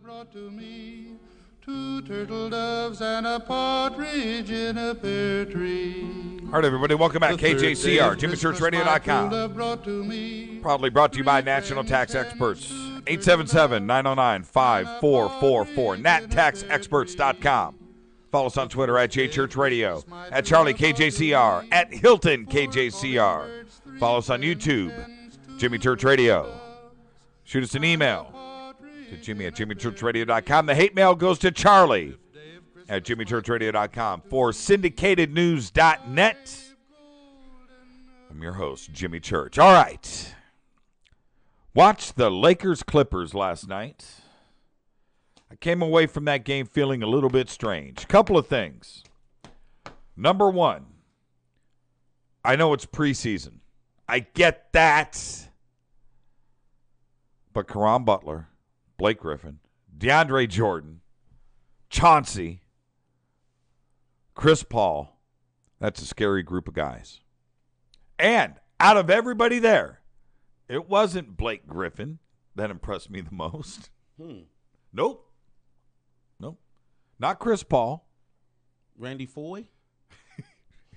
Brought to me 2 turtle doves and a partridge in a pear tree. All right, everybody, welcome back. KJCR, JimmyChurchRadio.com. Proudly brought to you by National Tax Experts. 877-909-5444. NatTaxExperts.com. Follow us on Twitter at JChurchRadio, at CharlieKJCR, at HiltonKJCR. Follow us on YouTube, Jimmy Church Radio. Shoot us an email to Jimmy at JimmyChurchRadio.com. The hate mail goes to Charlie at JimmyChurchRadio.com. For SyndicatedNews.net, I'm your host, Jimmy Church. All right. Watched the Lakers-Clippers last night. I came away from that game feeling a little bit strange. Couple of things. Number one, I know it's preseason. I get that. But Caron Butler, Blake Griffin, DeAndre Jordan, Chauncey, Chris Paul, that's a scary group of guys. And out of everybody there, it wasn't Blake Griffin that impressed me the most. Nope. Not Chris Paul. Randy Foye?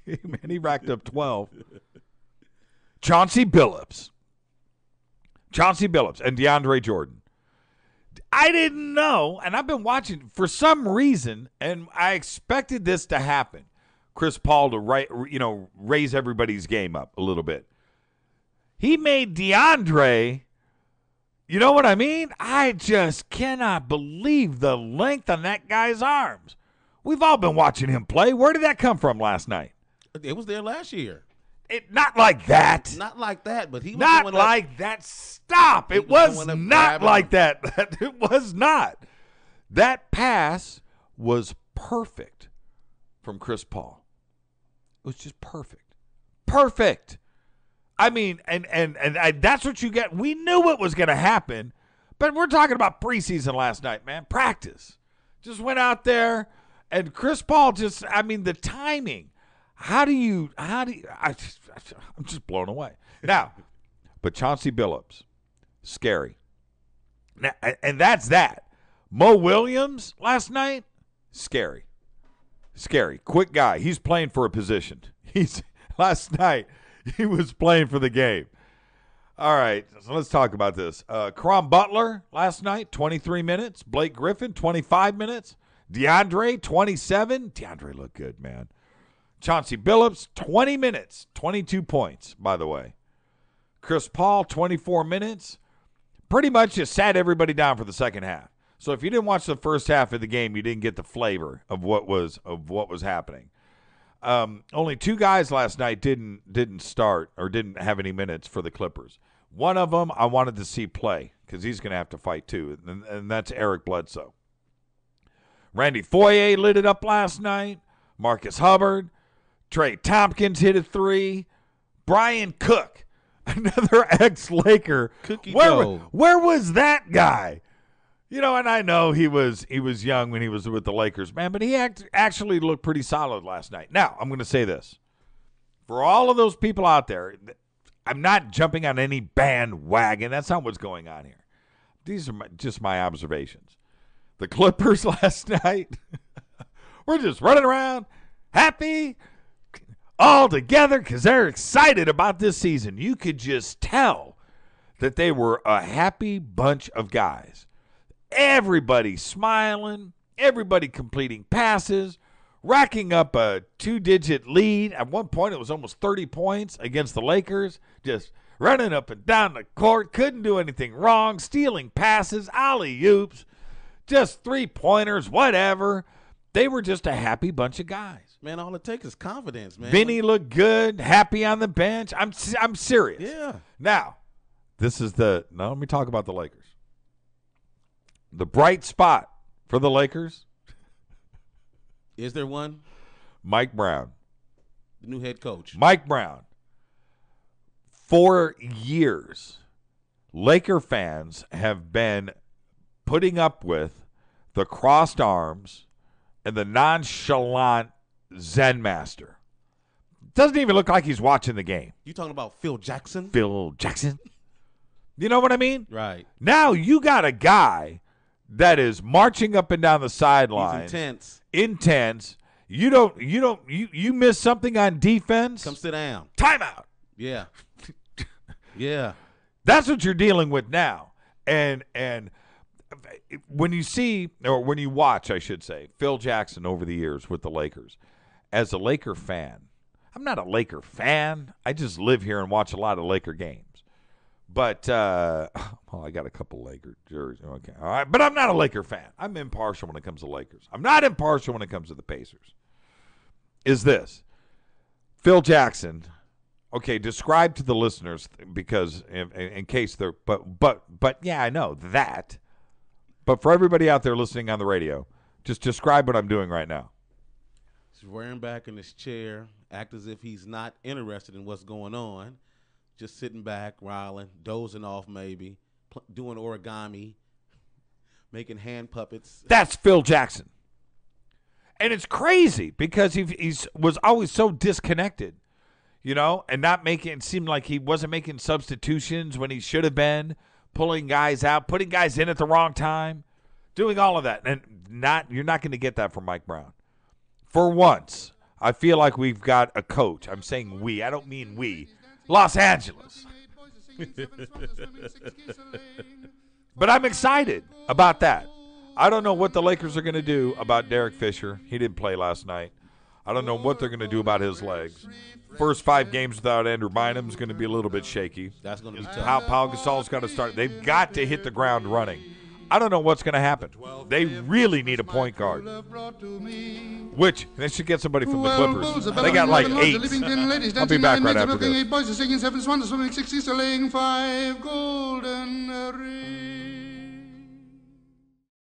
Man, he racked up 12. Chauncey Billups and DeAndre Jordan. I didn't know, and I've been watching for some reason, and I expected this to happen. Chris Paul to raise everybody's game up a little bit. He made DeAndre, you know what I mean? I just cannot believe the length on that guy's arms. We've all been watching him play. Where did that come from last night? It was there last year. Not like that. Not like that, but he was not like that. Stop. It was not like that. It was not. That pass was perfect from Chris Paul. It was just perfect. Perfect. I mean, and that's what you get. We knew it was going to happen, but we're talking about preseason last night, man. Practice. Just went out there, and Chris Paul the timing. I'm just blown away. Now, but Chauncey Billups, scary. Now, and that's that. Mo Williams last night, scary. Scary. Quick guy. He's playing for a position. Last night, he was playing for the game. All right, so let's talk about this. Caron Butler last night, 23 minutes. Blake Griffin, 25 minutes. DeAndre, 27. DeAndre looked good, man. Chauncey Billups, 20 minutes, 22 points, by the way. Chris Paul, 24 minutes. Pretty much just sat everybody down for the second half. So if you didn't watch the first half of the game, you didn't get the flavor of what was happening. Only 2 guys last night didn't start or didn't have any minutes for the Clippers. One of them I wanted to see play because he's going to have to fight too, and that's Eric Bledsoe. Randy Foye lit it up last night. Marcus Hubbard. Trey Tompkins hit a 3. Brian Cook, another ex-Laker. Where was that guy? You know, and I know he was young when he was with the Lakers, man, but he actually looked pretty solid last night. Now, I'm going to say this. For all of those people out there, I'm not jumping on any bandwagon. That's not what's going on here. These are just my observations. The Clippers last night, we're just running around, happy, all together because they're excited about this season. You could just tell that they were a happy bunch of guys. Everybody smiling, everybody completing passes, racking up a 2-digit lead. At one point, it was almost 30 points against the Lakers, just running up and down the court, couldn't do anything wrong, stealing passes, alley-oops, just three-pointers, whatever. They were just a happy bunch of guys. Man, all it takes is confidence, man. Vinny looked good, happy on the bench. I'm serious. Yeah. Now, now let me talk about the Lakers. The bright spot for the Lakers. Is there one? Mike Brown. The new head coach. Mike Brown. For years, Laker fans have been putting up with the crossed arms and the nonchalant Zen master. Doesn't even look like he's watching the game. You talking about Phil Jackson? Phil Jackson. You know what I mean? Right. Now you got a guy that is marching up and down the sideline. He's intense. Intense. You miss something on defense. Come sit down. Timeout. Yeah. Yeah. That's what you're dealing with now. And when you see, or when you watch, I should say, Phil Jackson over the years with the Lakers, as a Laker fan, I'm not a Laker fan. I just live here and watch a lot of Laker games. But, well, I got a couple Laker jerseys. Okay. All right. But I'm not a Laker fan. I'm impartial when it comes to Lakers. I'm not impartial when it comes to the Pacers. Is this Phil Jackson? Okay, describe to the listeners, because in case they're, but yeah, I know that. But for everybody out there listening on the radio, just describe what I'm doing right now. He's rearing back in his chair, act as if he's not interested in what's going on, just sitting back, riling, dozing off maybe, doing origami, making hand puppets. That's Phil Jackson. And it's crazy because he was always so disconnected, you know, and not making it seem like he wasn't making substitutions when he should have been, pulling guys out, putting guys in at the wrong time, doing all of that. And you're not going to get that from Mike Brown. For once, I feel like we've got a coach. I'm saying we. I don't mean we. Los Angeles. But I'm excited about that. I don't know what the Lakers are going to do about Derek Fisher. He didn't play last night. I don't know what they're going to do about his legs. First 5 games without Andrew Bynum is going to be a little bit shaky. That's going to be tough. Pau Gasol's got to start. They've got to hit the ground running. I don't know what's going to happen. They really need a point guard. Which, they should get somebody from the Clippers. They got like 8. I'll be back right after this. Boys are singing 7 swans, swimming 60, selling 5 golden rings.